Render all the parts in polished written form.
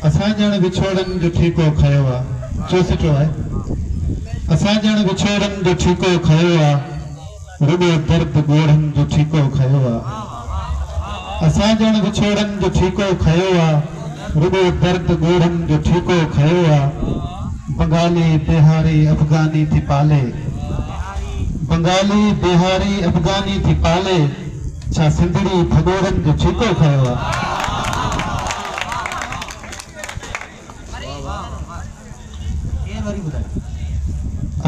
असां ॼण विछोड़नि जो ठीको खयो आहे चौसठो आहे असां ॼण विछोड़नि जो ठीको खयो आहे रुॻो दर्द ॻोढ़नि जो ठीको खयो आहे असां ॼण विछोड़नि जो ठीको खयो आहे रुॻो दर्द ॻोढ़नि जो ठीको खयो आहे बंगाली बिहारी अफगानी थी पाले बंगाली बिहारी अफगानी थी पाले छा सिंधड़ी भगोड़नि जो ठीको खयो आहे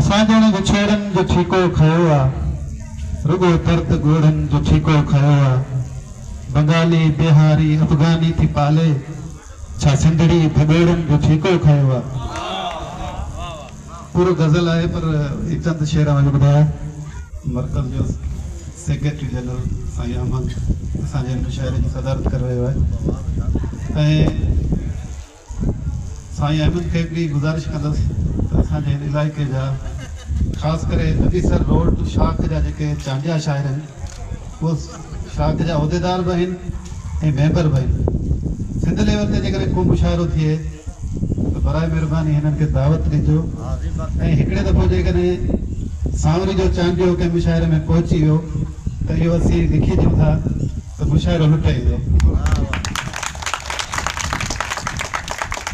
असां ॼण विछोड़नि जो ठीको खयो आहे रुॻो दर्द ॻोढ़नि जो ठीको खयो आहे बंगाली बिहारी अफगानी थी पाले छा सिंधड़ी भगोड़नि जो ठीको खयो आहे पूरो गज़ल आहे पर चंद शेर मुंहिंजो ॿुधाया मरकज़ जो सेक्रेटरी जनरल साईं अहमद असांजे मुशाइरे जी सदारत करे वियो आहे ऐं साईं अहमद खे हिकिड़ी गुज़ारिश कंदुसि त असांजे हिन इलाइक़े जा ख़ासि करे नदीसर रोड शाख जा जेके चांडिया शाइर आहिनि उहे शाख जा उहिदेदार बि आहिनि ऐं मेंबर बि आहिनि सिंध लेवल ते जेकॾहिं को मुशाइरो थिए त बराए महिरबानी हिननि खे दावत ॾिजो ऐं हिकिड़े दफ़ो जेकॾहिं सांवरी जो चांडियो कंहिं मुशाइरे में पहुची वियो त इहो असीं लिखी ॾियूं था त मुशाइरो लुटे ईंदो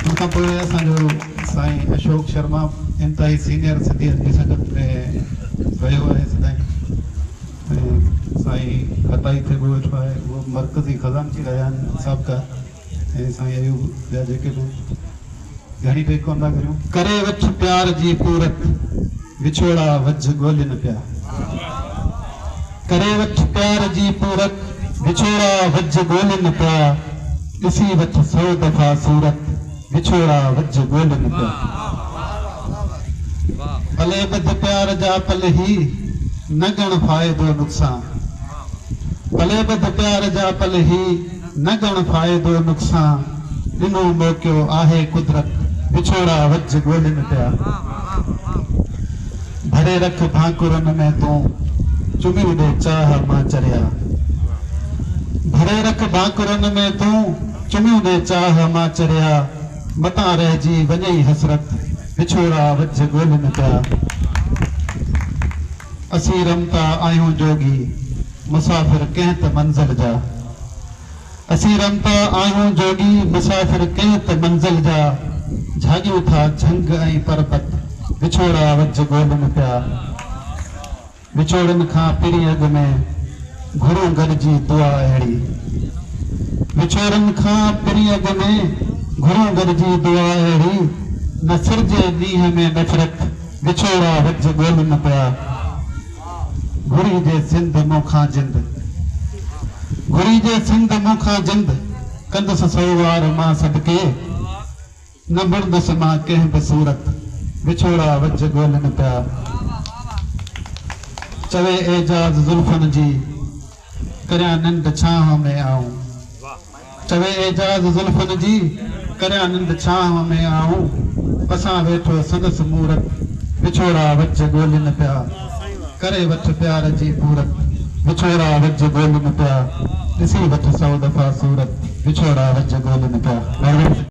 उन खां पोइ असांजो साईं अशोक शर्मा इंतिहाई सीनियर सिंधी जी संगत में वियो आहे सदाईं साईं खताई ते बि वेठो आहे उहो मरकज़ी ख़ज़ानची रहिया आहिनि साबिक़ा ऐं साईं अयूब ॿिया जेके बि घणी पेई कोन था करियूं करे वठ प्यार जी पूरत विछोड़ा वझ ॻोल्हिनि पिया करे वठ प्यार जी पूरत विछोड़ा वझ ॻोल्हिनि पिया ॾिसी वठ 100 दफ़ा सूरत विछोड़ा वझ ॻोल्हिनि पिया भले ॿध प्यार जा पल ही न ॻण फ़ाइदो नुक़सान भले ॿध प्यार जा पल ही न ॻण फ़ाइदो नुक़सान ॾिनो मौक़ियो आहे कुदरत विछोड़ा वझ ॻोल्हिनि पिया भरे रख भाकुरनि में तूं चुमी ॾे चाह मां चरिया भरे रख भाकुरनि में तूं चुमी ॾे चाह मां चरिया मतां रहिजी वञई हसरत विछोड़ा वझ ॻोल्हिनि पिया असीं रमता आहियूं जोगी मुसाफ़िर कंहिं त मंज़िल जा असीं रमता आहियूं जोगी मुसाफ़िर कंहिं त मंज़िल जा झाॻियूं था झंग ऐं परबत विछोड़ा वझ ॻोल्हिनि पिया विछोड़नि खां पहिरीं अॻ में घुरूं गॾिजी दुआ अहिड़ी विछोड़नि खां पहिरीं अॻ में घुरूं गॾिजी दुआ अहिड़ी न सिरजे ॾींहं में नफ़रत विछोड़ा वझ ॻोल्हिनि पिया घुरी जे सिंध मूंखां जिंद घुरी जे सिंध मूंखां जिंद कंदुसि 100 वार मां सदके न मुड़ंदुसि मां कंहिं बि सूरत विछोड़ा वझ ॻोल्हिनि पिया चवे एजाज़ ज़ुल्फ़नि जी करियां निंड छांव में आऊं चवे एजाज़ ज़ुल्फ़नि जी करियां निंड छांव में आऊं असां वेठो संदसि मूरत विछोड़ा वझ ॻोल्हिनि पिया करे वठ प्यार जी पूरत विछोड़ा वझ ॻोल्हिनि पिया ॾिसी वठ 100 दफ़ा सूरत विछोड़ा वझ ॻोल्हिनि पिया